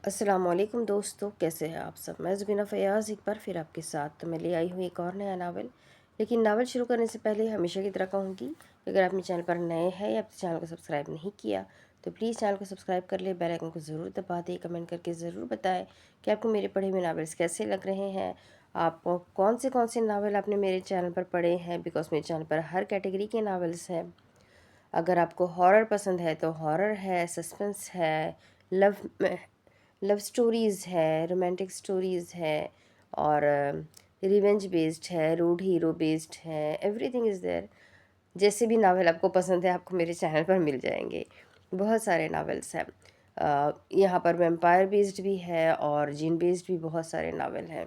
السلام علیکم دوستو، کیسے ہیں آپ سب؟ میں زبینہ فیاض ایک بار پھر آپ کے ساتھ تو میں لے آئی ہوں ایک اور نیا ناول۔ لیکن ناول شروع کرنے سے پہلے ہمیشہ کی طرح کہوں گی کہ اگر آپ میرے چینل پر نئے ہیں یا آپ چینل کو سبسکرائب نہیں کیا تو پلیز چینل کو سبسکرائب کر لیں، بیل آئکن کو ضرور دبا دیں، کمنٹ کر کے ضرور بتائیں کہ آپ کو میرے پڑھے ہوئے ناولس کیسے لگ رہے ہیں، آپ کو کون سے ناول آپ نے میرے چینل پر پڑھے ہیں، بیکاز میرے چینل پر ہر کیٹیگری کے ناولس ہیں۔ اگر آپ کو ہارر پسند ہے تو ہارر ہے، سسپنس ہے، لو سٹوریز ہے، رومانٹک سٹوریز ہے، اور ریونج بیسڈ ہے، روڈ ہیرو بیسڈ ہے، ایوری تھنگ از دیر۔ جیسے بھی ناول آپ کو پسند ہے آپ کو میرے چینل پر مل جائیں گے۔ بہت سارے ناولس ہیں، یہاں پر ویمپائر بیسڈ بھی ہے اور جین بیسڈ بھی بہت سارے ناول ہیں۔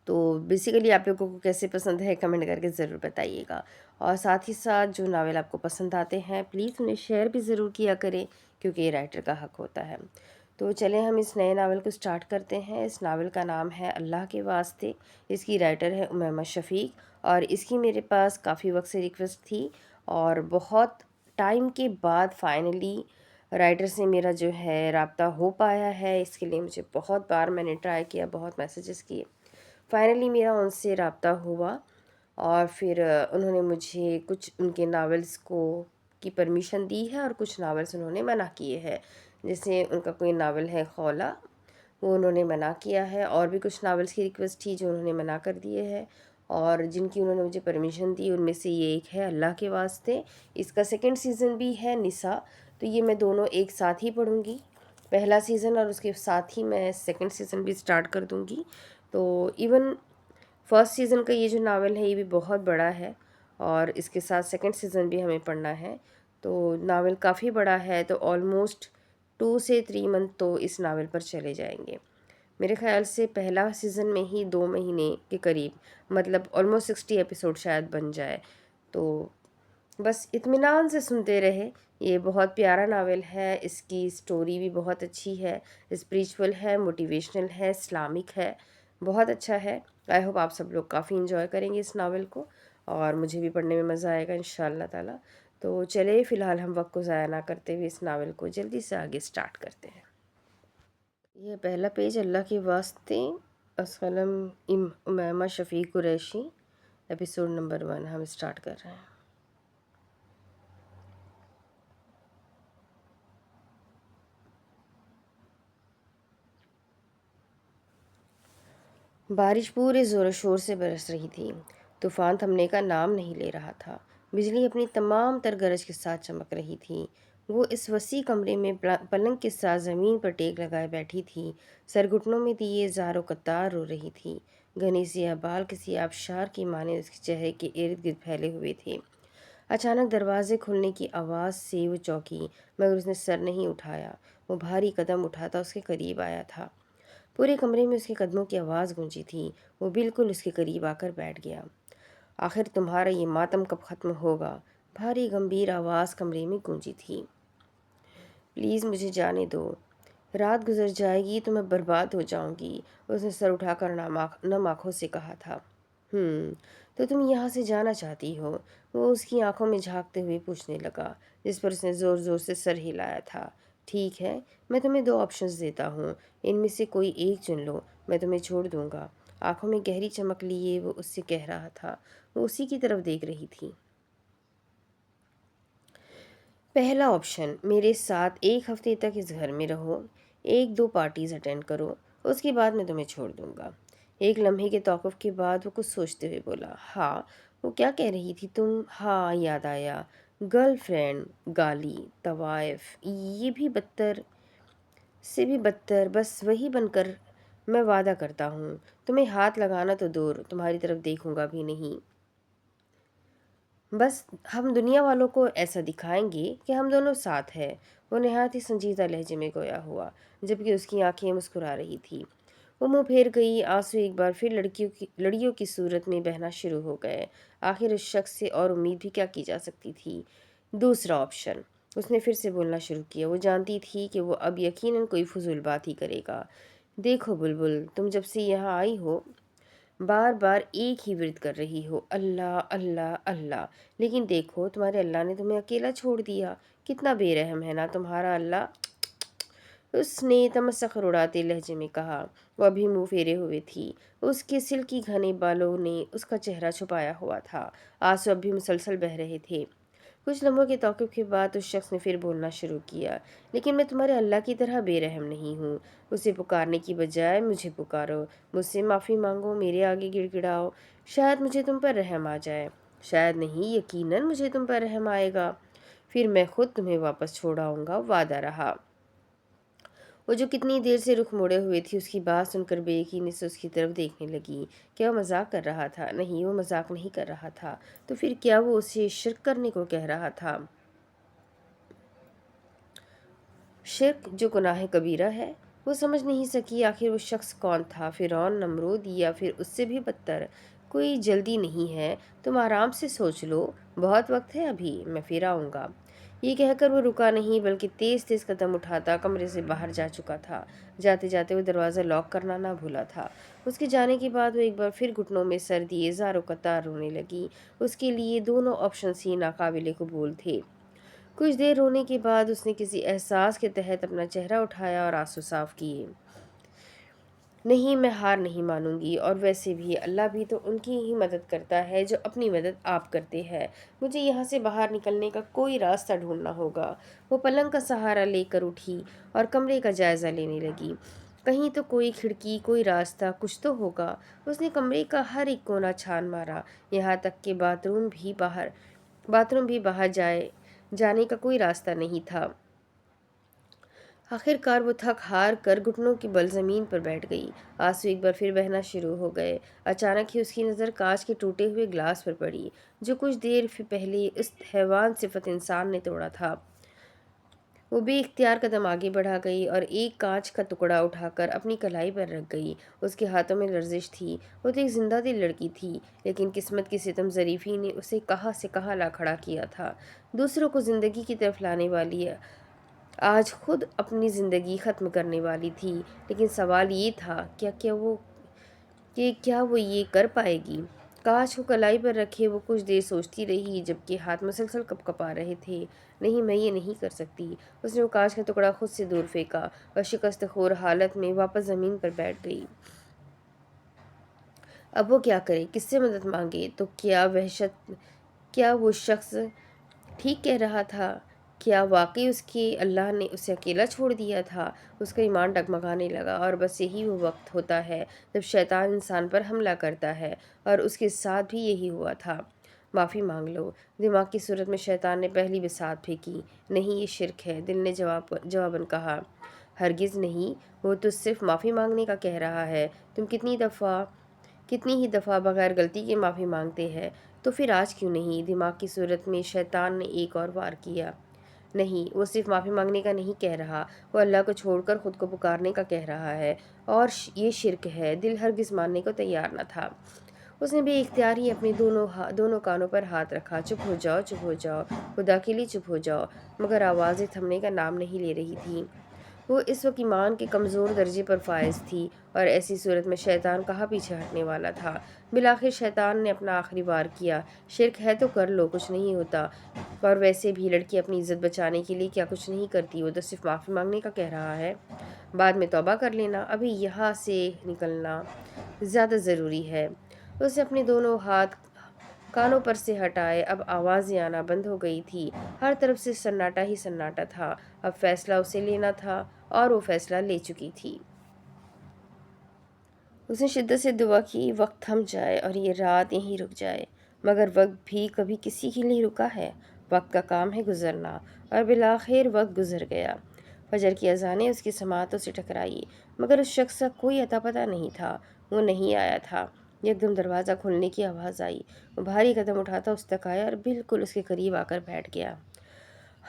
تو بیسیکلی آپ لوگوں کو کیسے پسند ہے کمنٹ کر کے ضرور بتائیے گا، اور ساتھ ہی ساتھ جو ناول آپ کو پسند آتے ہیں پلیز انہیں شیئر بھی ضرور کیا کریں، کیونکہ یہ رائٹر کا حق ہوتا ہے۔ تو چلیں ہم اس نئے ناول کو سٹارٹ کرتے ہیں۔ اس ناول کا نام ہے اللہ کے واسطے، اس کی رائٹر ہے امیمہ شفیق، اور اس کی میرے پاس کافی وقت سے ریکویسٹ تھی، اور بہت ٹائم کے بعد فائنلی رائٹر سے میرا جو ہے رابطہ ہو پایا ہے۔ اس کے لیے مجھے بہت بار میں نے ٹرائی کیا، بہت میسیجز کیے، فائنلی میرا ان سے رابطہ ہوا، اور پھر انہوں نے مجھے کچھ ان کے ناولس کی پرمیشن دی ہے، اور کچھ ناولس انہوں نے منع کیے ہیں۔ جیسے ان کا کوئی ناول ہے خولا، وہ انہوں نے منع کیا ہے، اور بھی کچھ ناولس کی ریکویسٹ تھی جو انہوں نے منع کر دیے ہیں، اور جن کی انہوں نے مجھے پرمیشن دی ان میں سے یہ ایک ہے اللہ کے واسطے۔ اس کا سیکنڈ سیزن بھی ہے نساء، تو یہ میں دونوں ایک ساتھ ہی پڑھوں گی، پہلا سیزن اور اس کے ساتھ ہی میں سیکنڈ سیزن بھی سٹارٹ کر دوں گی۔ تو ایون فرسٹ سیزن کا یہ جو ناول ہے یہ بھی بہت بڑا ہے، اور اس کے ساتھ سیکنڈ سیزن بھی ہمیں پڑھنا ہے، تو ناول کافی بڑا ہے، تو آلموسٹ 2 سے 3 منتھ تو اس ناول پر چلے جائیں گے میرے خیال سے۔ پہلا سیزن میں ہی 2 مہینے کے قریب، مطلب آلموسٹ 60 ایپیسوڈ شاید بن جائے، تو بس اطمینان سے سنتے رہے۔ یہ بہت پیارا ناول ہے، اس کی سٹوری بھی بہت اچھی ہے، اسپریچول ہے، موٹیویشنل ہے، اسلامک ہے، بہت اچھا ہے۔ آئی ہوپ آپ سب لوگ کافی انجوائے کریں گے اس ناول کو، اور مجھے بھی پڑھنے میں مزہ آئے گا انشاءاللہ تعالی۔ تو چلے فی الحال ہم وقت کو ضائع نہ کرتے ہوئے اس ناول کو جلدی سے آگے سٹارٹ کرتے ہیں۔ یہ پہلا پیج اللہ کے واسطے، قلم امیمہ شفیق قریشی، ایپیسوڈ نمبر 1 ہم سٹارٹ کر رہے ہیں۔ بارش پورے زور و شور سے برس رہی تھی، طوفان تھمنے کا نام نہیں لے رہا تھا، بجلی اپنی تمام تر گرج کے ساتھ چمک رہی تھی۔ وہ اس وسیع کمرے میں پلنگ کے ساتھ زمین پر ٹیک لگائے بیٹھی تھی، سرگھٹنوں میں دیے زار و قطار رو رہی تھی، گھنے سیاہ بال کسی آبشار کی مانند اس کے چہرے کے ارد گرد پھیلے ہوئے تھے۔ اچانک دروازے کھلنے کی آواز سے وہ چونکی، مگر اس نے سر نہیں اٹھایا۔ وہ بھاری قدم اٹھاتا اس کے قریب آیا تھا، پورے کمرے میں اس کے قدموں کی آواز گونجی تھی۔ وہ بالکل اس کے قریب آ کر بیٹھ گیا۔ آخر تمہارا یہ ماتم کب ختم ہوگا؟ بھاری گمبھیر آواز کمرے میں گونجی تھی۔ پلیز مجھے جانے دو، رات گزر جائے گی تو میں برباد ہو جاؤں گی، اس نے سر اٹھا کر نم آنکھوں سے کہا تھا۔ تو تم یہاں سے جانا چاہتی ہو؟ وہ اس کی آنکھوں میں جھانکتے ہوئے پوچھنے لگا، جس پر اس نے زور زور سے سر ہلایا تھا۔ ٹھیک ہے، میں تمہیں 2 آپشنز دیتا ہوں، ان میں سے کوئی ایک چن لو، میں تمہیں چھوڑ دوں گا۔ آنکھوں میں گہری چمک لیے وہ اس سے کہہ رہا تھا، وہ اسی کی طرف دیکھ رہی تھی۔ پہلا آپشن، میرے ساتھ 1 ہفتے تک اس گھر میں رہو، 1-2 پارٹیز اٹینڈ کرو، اس کے بعد میں تمہیں چھوڑ دوں گا۔ ایک لمحے کے توقف کے بعد وہ کچھ سوچتے ہوئے بولا، ہاں وہ کیا کہہ رہی تھی تم؟ ہاں یاد آیا، گرل فرینڈ، گالی، طوائف، یہ بھی بدتر سے بھی بدتر، بس وہی بن کر میں وعدہ کرتا ہوں، تمہیں ہاتھ لگانا تو دور، تمہاری طرف دیکھوں گا بھی نہیں۔ بس ہم دنیا والوں کو ایسا دکھائیں گے کہ ہم دونوں ساتھ ہیں۔ وہ نہایت ہی سنجیدہ لہجے میں گویا ہوا، جبکہ اس کی آنکھیں مسکرا رہی تھی۔ وہ منہ پھیر گئی، آنسو ایک بار پھر لڑیوں کی صورت میں بہنا شروع ہو گئے۔ آخر اس شخص سے اور امید بھی کیا کی جا سکتی تھی؟ دوسرا آپشن، اس نے پھر سے بولنا شروع کیا۔ وہ جانتی تھی کہ وہ اب یقیناً کوئی فضول بات ہی کرے گا۔ دیکھو بلبل، تم جب سے یہاں آئی ہو بار بار ایک ہی ورد کر رہی ہو، اللہ اللہ اللہ، لیکن دیکھو تمہارے اللہ نے تمہیں اکیلا چھوڑ دیا، کتنا بے رحم ہے نا تمہارا اللہ۔ اس نے تمسخر اڑاتے لہجے میں کہا۔ وہ ابھی منہ پھیرے ہوئے تھی۔ اس کے سلکی گھنے بالوں نے اس کا چہرہ چھپایا ہوا تھا۔ آنسو اب بھی مسلسل بہہ رہے تھے۔ کچھ لمحوں کے توقف کے بعد اس شخص نے پھر بولنا شروع کیا۔ لیکن میں تمہارے اللہ کی طرح بے رحم نہیں ہوں۔ اسے پکارنے کی بجائے مجھے پکارو، مجھ سے معافی مانگو، میرے آگے گڑ گڑاؤ۔ شاید مجھے تم پر رحم آ جائے۔ شاید نہیں، یقیناً مجھے تم پر رحم آئے گا۔ پھر میں خود تمہیں واپس چھوڑ آؤں گا، وعدہ رہا۔ وہ جو کتنی دیر سے رخ موڑے ہوئے تھی، اس کی بات سن کر بے یقینی سے اس کی طرف دیکھنے لگی۔ کیا وہ مذاق کر رہا تھا؟ نہیں، وہ مذاق نہیں کر رہا تھا۔ تو پھر کیا وہ اسے شرک کرنے کو کہہ رہا تھا؟ شرک جو گناہ کبیرہ ہے؟ وہ سمجھ نہیں سکی آخر وہ شخص کون تھا، فرعون، نمرود یا پھر اس سے بھی بدتر۔ کوئی جلدی نہیں ہے، تم آرام سے سوچ لو، بہت وقت ہے ابھی، میں پھر آؤں گا۔ یہ کہہ کر وہ رکا نہیں بلکہ تیز تیز قدم اٹھاتا کمرے سے باہر جا چکا تھا۔ جاتے جاتے وہ دروازہ لاک کرنا نہ بھولا تھا۔ اس کے جانے کے بعد وہ ایک بار پھر گھٹنوں میں سر دیے زار و قطار رونے لگی۔ اس کے لیے دونوں آپشنز ہی ناقابل قبول تھے۔ کچھ دیر رونے کے بعد اس نے کسی احساس کے تحت اپنا چہرہ اٹھایا اور آنسو صاف کیے۔ نہیں، میں ہار نہیں مانوں گی، اور ویسے بھی اللہ بھی تو ان کی ہی مدد کرتا ہے جو اپنی مدد آپ کرتے ہیں۔ مجھے یہاں سے باہر نکلنے کا کوئی راستہ ڈھونڈنا ہوگا۔ وہ پلنگ کا سہارا لے کر اٹھی اور کمرے کا جائزہ لینے لگی۔ کہیں تو کوئی کھڑکی، کوئی راستہ، کچھ تو ہوگا۔ اس نے کمرے کا ہر ایک کونا چھان مارا، یہاں تک کہ باتھ روم بھی باہر جانے کا کوئی راستہ نہیں تھا۔ آخر کار وہ تھک ہار کر گھٹنوں کے بل زمین پر بیٹھ گئی۔ آنسو ایک بار پھر بہنا شروع ہو گئے۔ اچانک ہی اس کی نظر کانچ کے ٹوٹے ہوئے گلاس پر پڑی جو کچھ دیر پہلے اس حیوان صفت انسان نے توڑا تھا۔ وہ بے اختیار قدم آگے بڑھا گئی اور ایک کانچ کا ٹکڑا اٹھا کر اپنی کلائی پر رکھ گئی۔ اس کے ہاتھوں میں لرزش تھی۔ وہ تو ایک زندہ دل لڑکی تھی، لیکن قسمت کی ستم ظریفی نے اسے کہاں سے کہاں لا کھڑا کیا تھا۔ دوسروں کو زندگی کی طرف لانے والی آج خود اپنی زندگی ختم کرنے والی تھی۔ لیکن سوال یہ تھا کیا وہ یہ کر پائے گی؟ کانچ کو کلائی پر رکھے وہ کچھ دیر سوچتی رہی، جبکہ ہاتھ مسلسل کپکپا رہے تھے۔ نہیں، میں یہ نہیں کر سکتی۔ اس نے وہ کانچ کا ٹکڑا خود سے دور پھینکا اور شکست خور حالت میں واپس زمین پر بیٹھ گئی۔ اب وہ کیا کرے؟ کس سے مدد مانگے؟ تو کیا وہ شخص ٹھیک کہہ رہا تھا؟ کیا واقعی اس کے اللہ نے اسے اکیلا چھوڑ دیا تھا؟ اس کا ایمان ڈگمگانے لگا، اور بس یہی وہ وقت ہوتا ہے جب شیطان انسان پر حملہ کرتا ہے، اور اس کے ساتھ بھی یہی ہوا تھا۔ معافی مانگ لو، دماغ کی صورت میں شیطان نے پہلی بساط پھینکی۔ نہیں، یہ شرک ہے، دل نے جواباً کہا۔ ہرگز نہیں، وہ تو صرف معافی مانگنے کا کہہ رہا ہے۔ تم کتنی ہی دفعہ بغیر غلطی کے معافی مانگتے ہیں، تو پھر آج کیوں نہیں؟ دماغ کی صورت میں شیطان نے ایک اور وار کیا۔ نہیں، وہ صرف معافی مانگنے کا نہیں کہہ رہا، وہ اللہ کو چھوڑ کر خود کو پکارنے کا کہہ رہا ہے، اور یہ شرک ہے۔ دل ہرگز ماننے کو تیار نہ تھا۔ اس نے بے اختیار ہی اپنے دونوں کانوں پر ہاتھ رکھا۔ چپ ہو جاؤ، چپ ہو جاؤ، خدا کے لیے چپ ہو جاؤ۔ مگر آوازیں تھمنے کا نام نہیں لے رہی تھیں۔ وہ اس وقت ایمان کے کمزور درجے پر فائز تھی، اور ایسی صورت میں شیطان کہاں پیچھے ہٹنے والا تھا۔ بالآخر شیطان نے اپنا آخری وار کیا۔ شرک ہے تو کر لو، کچھ نہیں ہوتا، اور ویسے بھی لڑکی اپنی عزت بچانے کے لیے کیا کچھ نہیں کرتی، وہ تو صرف معافی مانگنے کا کہہ رہا ہے۔ بعد میں توبہ کر لینا، ابھی یہاں سے نکلنا زیادہ ضروری ہے۔ اس نے اپنے دونوں ہاتھ کانوں پر سے ہٹائے۔ اب آوازیں آنا بند ہو گئی تھی۔ ہر طرف سے سناٹا ہی سناٹا تھا۔ اب فیصلہ اسے لینا تھا، اور وہ فیصلہ لے چکی تھی۔ اس نے شدت سے دعا کی، وقت تھم جائے اور یہ رات یہیں رک جائے۔ مگر وقت بھی کبھی کسی کے لیے رکا ہے؟ وقت کا کام ہے گزرنا، اور بالآخر وقت گزر گیا۔ فجر کی اذانیں اس کی سماعتوں سے ٹکرائی، مگر اس شخص کا کوئی اتا پتہ نہیں تھا۔ وہ نہیں آیا تھا۔ یکدم دروازہ کھلنے کی آواز آئی۔ وہ بھاری قدم اٹھاتا اس تک آیا اور بالکل اس کے قریب آ کر بیٹھ گیا۔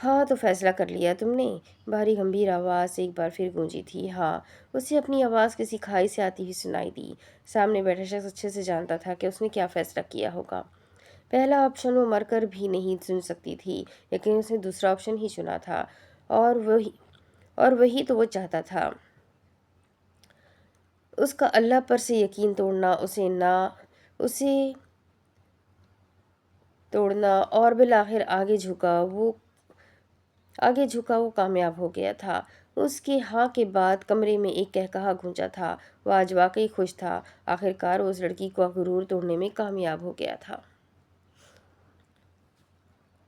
ہاں، تو فیصلہ کر لیا تم نے؟ بھاری گمبھیر آواز ایک بار پھر گونجی تھی۔ ہاں، اسے اپنی آواز کسی کھائی سے آتی ہوئی سنائی دی۔ سامنے بیٹھا شخص اچھے سے جانتا تھا کہ اس نے کیا فیصلہ کیا ہوگا۔ پہلا آپشن وہ مر کر بھی نہیں چن سکتی تھی، لیکن اس نے دوسرا آپشن ہی چنا تھا، اور وہی تو وہ چاہتا تھا۔ اس کا اللہ پر سے یقین توڑنا اور بالآخر آگے جھکا وہ کامیاب ہو گیا تھا۔ اس کے ہاں کے بعد کمرے میں ایک قہقہا گونجا تھا۔ وہ آج واقعی خوش تھا، آخرکار وہ اس لڑکی کو غرور توڑنے میں کامیاب ہو گیا تھا۔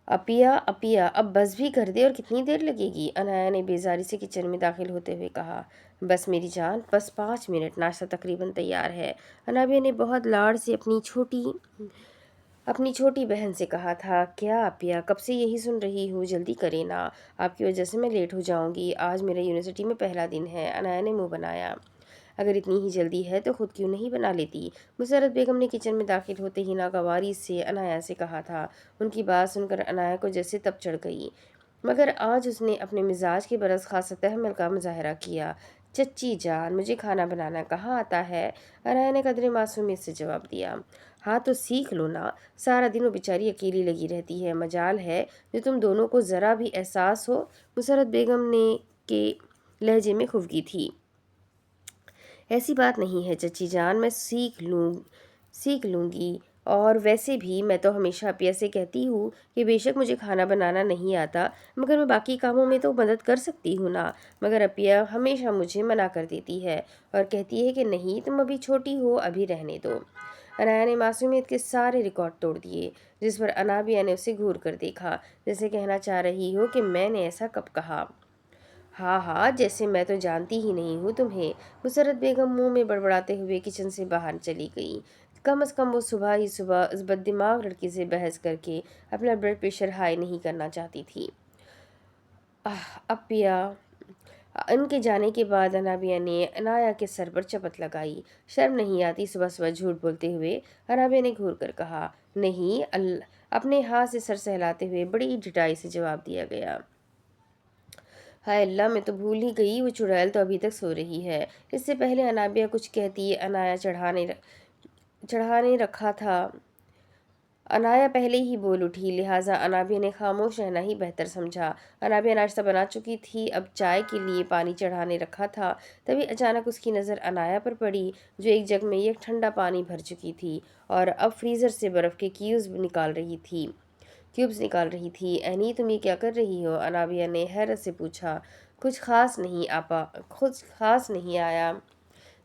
اپیا اب بس بھی کر دے، اور کتنی دیر لگے گی؟ انایا نے بیزاری سے کچن میں داخل ہوتے ہوئے کہا۔ بس میری جان، بس 5 منٹ، ناشتہ تقریباً تیار ہے۔ انابیہ نے بہت لاڑ سے اپنی چھوٹی بہن سے کہا تھا۔ کیا اپیا، کب سے یہی سن رہی ہوں، جلدی کرے نا، آپ کی وجہ سے میں لیٹ ہو جاؤں گی۔ آج میرا یونیورسٹی میں پہلا دن ہے۔ انایا نے منہ بنایا۔ اگر اتنی ہی جلدی ہے تو خود کیوں نہیں بنا لیتی؟ مسرت بیگم نے کچن میں داخل ہوتے ہی ناگواری سے انایا سے کہا تھا۔ ان کی بات سن کر انایا کو جیسے تپ چڑھ گئی، مگر آج اس نے اپنے مزاج کے برعکس خاصا تحمل کا مظاہرہ کیا۔ چچی جان، مجھے کھانا بنانا کہاں آتا ہے؟ انایا نے قدرے معصومیت سے جواب دیا۔ ہاں تو سیکھ لو نا، سارا دن وہ بیچاری اکیلی لگی رہتی ہے، مجال ہے جو تم دونوں کو ذرا بھی احساس ہو۔ مسرت بیگم نے کے لہجے میں خفگی تھی۔ ایسی بات نہیں ہے چچی جان، میں سیکھ لوں گی، اور ویسے بھی میں تو ہمیشہ اپیا سے کہتی ہوں کہ بے شک مجھے کھانا بنانا نہیں آتا، مگر میں باقی کاموں میں تو مدد کر سکتی ہوں نا۔ مگر اپیا ہمیشہ مجھے منع کر دیتی ہے اور کہتی ہے کہ نہیں، تم ابھی چھوٹی ہو، ابھی رہنے دو۔ انایا نے معصومیت کے سارے ریکارڈ توڑ دیے، جس پر انابیہ نے اسے گھور کر دیکھا، جیسے کہنا چاہ رہی ہو کہ میں نے ایسا کب کہا؟ ہاں، جیسے میں تو جانتی ہی نہیں ہوں تمہیں۔ مسرت بیگم منہ میں بڑبڑاتے ہوئے کچن سے باہر چلی گئی۔ کم از کم وہ صبح ہی صبح اس بددماغ لڑکی سے بحث کر کے اپنا بلڈ پریشر ہائی نہیں کرنا چاہتی تھی۔ اپیا۔ ان کے جانے کے بعد انابیہ نے انایا کے سر پر چپت لگائی۔ شرم نہیں آتی صبح صبح جھوٹ بولتے ہوئے؟ انابیہ نے گھور کر کہا۔ نہیں، اپنے ہاتھ سے سر سہلاتے ہوئے بڑی ڈٹائی سے جواب دیا گیا۔ ہائے اللہ، میں تو بھول ہی گئی، وہ چڑیل تو ابھی تک سو رہی ہے۔ اس سے پہلے انابیہ کچھ کہتی، انایا چڑھانے رکھا تھا۔ انایا پہلے ہی بول اٹھی، لہٰذا انابیہ نے خاموش رہنا ہی بہتر سمجھا۔ انابیہ ناشتہ بنا چکی تھی، اب چائے کے لیے پانی چڑھانے رکھا تھا۔ تبھی اچانک اس کی نظر انایا پر پڑی، جو ایک جگ میں یک ٹھنڈا پانی بھر چکی تھی اور اب فریزر سے برف کے کیوبز نکال رہی تھی۔ اینی، تم یہ کیا کر رہی ہو؟ انابیہ نے حیرت سے پوچھا۔ کچھ خاص نہیں آپا، کچھ خاص نہیں آیا،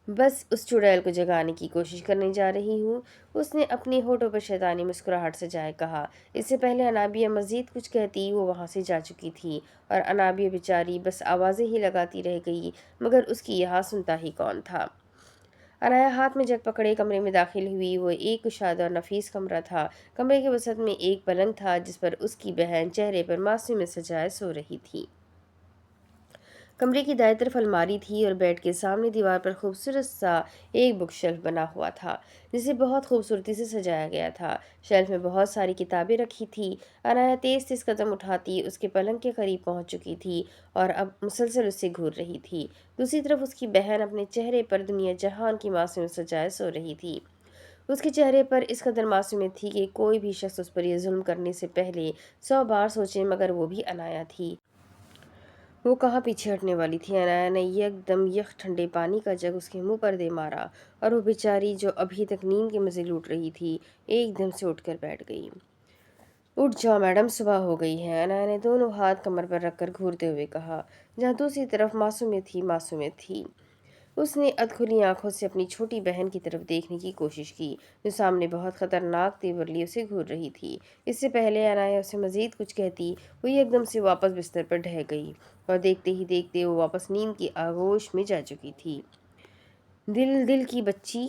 بس اس چڑیل کو جگانے کی کوشش کرنے جا رہی ہوں، اس نے اپنے ہونٹوں پر شیطانی مسکراہٹ سجائے کہا۔ اس سے پہلے انابیہ مزید کچھ کہتی وہ وہاں سے جا چکی تھی، اور انابیہ بیچاری بس آوازیں ہی لگاتی رہ گئی، مگر اس کی یہاں سنتا ہی کون تھا۔ انایا ہاتھ میں جگ پکڑے کمرے میں داخل ہوئی۔ وہ ایک کشادہ اور نفیس کمرہ تھا۔ کمرے کے وسط میں ایک پلنگ تھا، جس پر اس کی بہن چہرے پر معصومیت سجائے سو رہی تھی۔ کمرے کی دائیں طرف الماری تھی، اور بیڈ کے سامنے دیوار پر خوبصورت سا ایک بک شیلف بنا ہوا تھا، جسے بہت خوبصورتی سے سجایا گیا تھا۔ شیلف میں بہت ساری کتابیں رکھی تھیں۔ انایا تیز تیز قدم اٹھاتی اس کے پلنگ کے قریب پہنچ چکی تھی اور اب مسلسل اس سے گھور رہی تھی۔ دوسری طرف اس کی بہن اپنے چہرے پر دنیا جہان کی معصومیت سجائے سو رہی تھی۔ اس کے چہرے پر اس قدر معصومیت تھی کہ کوئی بھی شخص اس پر یہ ظلم کرنے سے پہلے 100 بار سوچے، مگر وہ بھی انایا تھی۔ وہ کہاں پیچھے ہٹنے والی تھی؟ انایا نے یک دم یک ٹھنڈے پانی کا جگ اس کے منہ پر دے مارا، اور وہ بیچاری جو ابھی تک نیند کے مزے لوٹ رہی تھی، ایک دم سے اٹھ کر بیٹھ گئی۔ اٹھ جاؤ میڈم، صبح ہو گئی ہے، انایا نے دونوں ہاتھ کمر پر رکھ کر گھورتے ہوئے کہا، جہاں دوسری طرف معصومیت تھی۔ اس نے ادکھلی آنکھوں سے اپنی چھوٹی بہن کی طرف دیکھنے کی کوشش کی، جو سامنے بہت خطرناک تیور لیے اسے گھور رہی تھی۔ اس سے پہلے انایا اسے مزید کچھ کہتی، وہ ایک دم سے واپس بستر پر ڈھہ گئی، اور دیکھتے ہی دیکھتے وہ واپس نیند کی آغوش میں جا چکی تھی۔ دل کی بچی،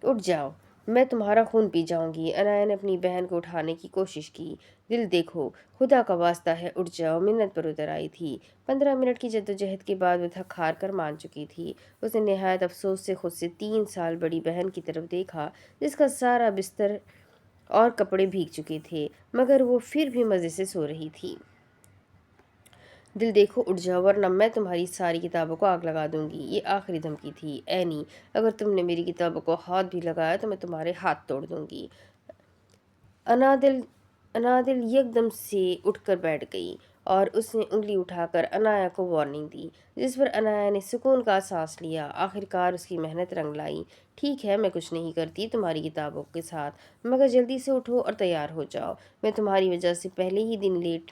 اٹھ جاؤ، میں تمہارا خون پی جاؤں گی۔ انایا نے اپنی بہن کو اٹھانے کی کوشش کی۔ دل دیکھو، خدا کا واسطہ ہے اٹھ جاؤ، منت پر اتر آئی تھی۔ 15 منٹ کی جدوجہد کے بعد وہ تھک ہار کر مان چکی تھی۔ اس نے نہایت افسوس سے خود سے 3 سال بڑی بہن کی طرف دیکھا، جس کا سارا بستر اور کپڑے بھیگ چکے تھے، مگر وہ پھر بھی مزے سے سو رہی تھی۔ دل دیکھو، اٹھ جاؤ، ورنہ میں تمہاری ساری کتابوں کو آگ لگا دوں گی۔ یہ آخری دھمکی تھی۔ اینی، اگر تم نے میری کتابوں کو ہاتھ بھی لگایا تو میں تمہارے ہاتھ توڑ دوں گی۔ انادل یک دم سے اٹھ کر بیٹھ گئی، اور اس نے انگلی اٹھا کر انایا کو وارننگ دی، جس پر انایا نے سکون کا سانس لیا۔ آخرکار اس کی محنت رنگ لائی۔ ٹھیک ہے، میں کچھ نہیں کرتی تمہاری کتابوں کے ساتھ، مگر جلدی سے اٹھو اور تیار ہو جاؤ، میں تمہاری وجہ سے پہلے ہی دن لیٹ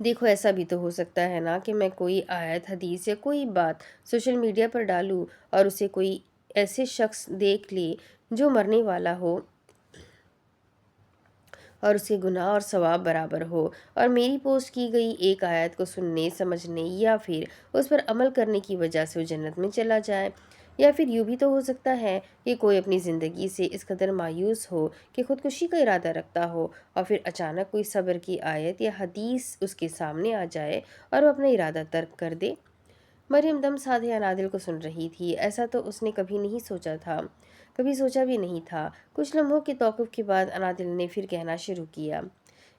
دیکھو ایسا بھی تو ہو سکتا ہے نا کہ میں کوئی آیت حدیث یا کوئی بات سوشل میڈیا پر ڈالوں اور اسے کوئی ایسے شخص دیکھ لے جو مرنے والا ہو اور اس کے گناہ اور ثواب برابر ہو، اور میری پوسٹ کی گئی ایک آیت کو سننے، سمجھنے یا پھر اس پر عمل کرنے کی وجہ سے وہ جنت میں چلا جائے۔ یا پھر یوں بھی تو ہو سکتا ہے کہ کوئی اپنی زندگی سے اس قدر مایوس ہو کہ خودکشی کا ارادہ رکھتا ہو، اور پھر اچانک کوئی صبر کی آیت یا حدیث اس کے سامنے آ جائے اور وہ اپنا ارادہ ترک کر دے۔ مریم دم سادھے انادل کو سن رہی تھی۔ ایسا تو اس نے کبھی نہیں سوچا تھا، کبھی سوچا بھی نہیں تھا۔ کچھ لمحوں کے توقف کے بعد انادل نے پھر کہنا شروع کیا،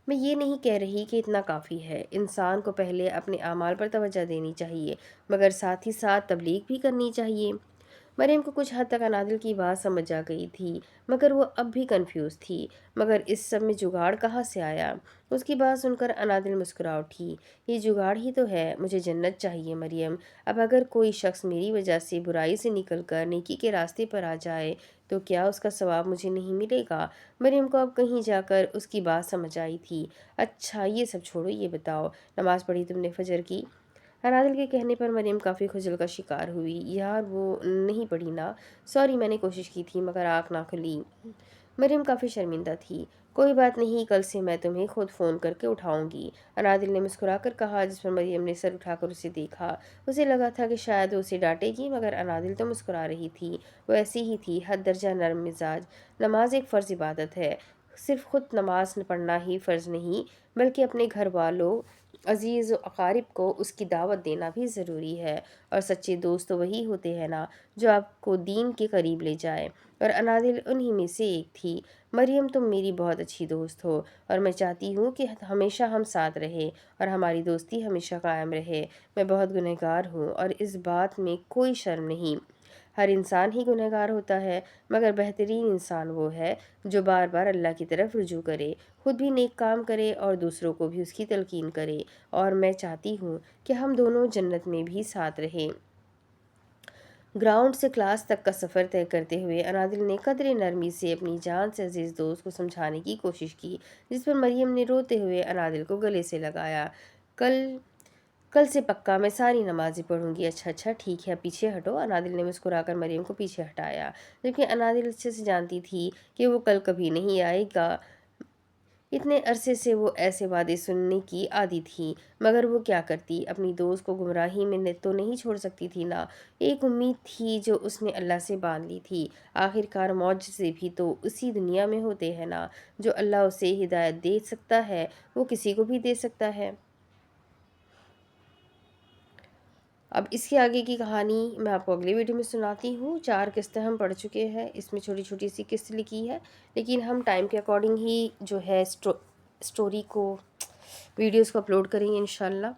میں یہ نہیں کہہ رہی کہ اتنا کافی ہے۔ انسان کو پہلے اپنے اعمال پر توجہ دینی چاہیے، مگر ساتھ ہی ساتھ تبلیغ بھی کرنی چاہیے۔ مریم کو کچھ حد تک انادل کی بات سمجھ آ گئی تھی، مگر وہ اب بھی کنفیوز تھی۔ مگر اس سب میں جگاڑ کہاں سے آیا؟ اس کی بات سن کر انادل مسکرا اٹھی۔ یہ جگاڑ ہی تو ہے، مجھے جنت چاہیے مریم۔ اب اگر کوئی شخص میری وجہ سے برائی سے نکل کر نیکی کے راستے پر آ جائے تو کیا اس کا ثواب مجھے نہیں ملے گا؟ مریم کو اب کہیں جا کر اس کی بات سمجھ آئی تھی۔ اچھا یہ سب چھوڑو، یہ بتاؤ نماز پڑھی تم نے فجر کی؟ انادل کے کہنے پر مریم کافی خجل کا شکار ہوئی۔ یار وہ نہیں پڑھی نا، سوری، میں نے کوشش کی تھی مگر آنکھ نہ کھلی۔ مریم کافی شرمندہ تھی۔ کوئی بات نہیں، کل سے میں تمہیں خود فون کر کے اٹھاؤں گی، انادل نے مسکرا کر کہا، جس پر مریم نے سر اٹھا کر اسے دیکھا۔ اسے لگا تھا کہ شاید وہ اسے ڈانٹے گی، مگر انادل تو مسکرا رہی تھی۔ وہ ایسی ہی تھی، حد درجہ نرم مزاج۔ نماز ایک فرض عبادت ہے، صرف خود نماز پڑھنا ہی فرض نہیں بلکہ اپنے گھر والوں، عزیز و اقارب کو اس کی دعوت دینا بھی ضروری ہے، اور سچے دوست تو وہی ہوتے ہیں نا جو آپ کو دین کے قریب لے جائے، اور انادل انہی میں سے ایک تھی۔ مریم تم میری بہت اچھی دوست ہو، اور میں چاہتی ہوں کہ ہمیشہ ہم ساتھ رہیں اور ہماری دوستی ہمیشہ قائم رہے۔ میں بہت گنہگار ہوں اور اس بات میں کوئی شرم نہیں۔ ہر انسان ہی گنہگار ہوتا ہے، مگر بہترین انسان وہ ہے جو بار بار اللہ کی طرف رجوع کرے، خود بھی نیک کام کرے اور دوسروں کو بھی اس کی تلقین کرے، اور میں چاہتی ہوں کہ ہم دونوں جنت میں بھی ساتھ رہیں۔ گراؤنڈ سے کلاس تک کا سفر طے کرتے ہوئے انادل نے قدرے نرمی سے اپنی جان سے عزیز دوست کو سمجھانے کی کوشش کی، جس پر مریم نے روتے ہوئے انادل کو گلے سے لگایا۔ کل سے پکا میں ساری نمازیں پڑھوں گی۔ اچھا ٹھیک ہے، پیچھے ہٹو، انادل نے مسکرا کر مریم کو پیچھے ہٹایا، جبکہ انادل اچھے سے جانتی تھی کہ وہ کل کبھی نہیں آئے گا۔ اتنے عرصے سے وہ ایسے وعدے سننے کی عادی تھی، مگر وہ کیا کرتی، اپنی دوست کو گمراہی میں تو نہیں چھوڑ سکتی تھی نا۔ ایک امید تھی جو اس نے اللہ سے باندھ لی تھی۔ آخرکار معجزے بھی تو اسی دنیا میں ہوتے ہیں نا، جو اللہ اسے ہدایت دے سکتا ہے وہ کسی کو بھی دے سکتا ہے۔ اب اس کے آگے کی کہانی میں آپ کو اگلی ویڈیو میں سناتی ہوں۔ 4 قسطیں ہم پڑھ چکے ہیں، اس میں چھوٹی چھوٹی سی قسط لکھی ہے، لیکن ہم ٹائم کے اکارڈنگ ہی جو ہے اسٹوری کو، ویڈیوز کو اپلوڈ کریں گے انشاءاللہ۔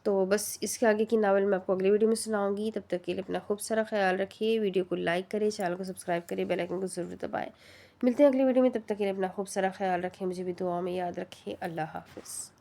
تو بس اس کے آگے کی ناول میں آپ کو اگلی ویڈیو میں سناؤں گی۔ تب تک کے لیے اپنا خوب سارا خیال رکھیے، ویڈیو کو لائک کریں، چینل کو سبسکرائب کریں، بیل آئکن کو ضرور دبائیں۔ ملتے ہیں اگلی ویڈیو میں، تب تک کے لیے اپنا خوب سارا خیال رکھیں، مجھے بھی دعا میں یاد رکھیں۔ اللہ حافظ۔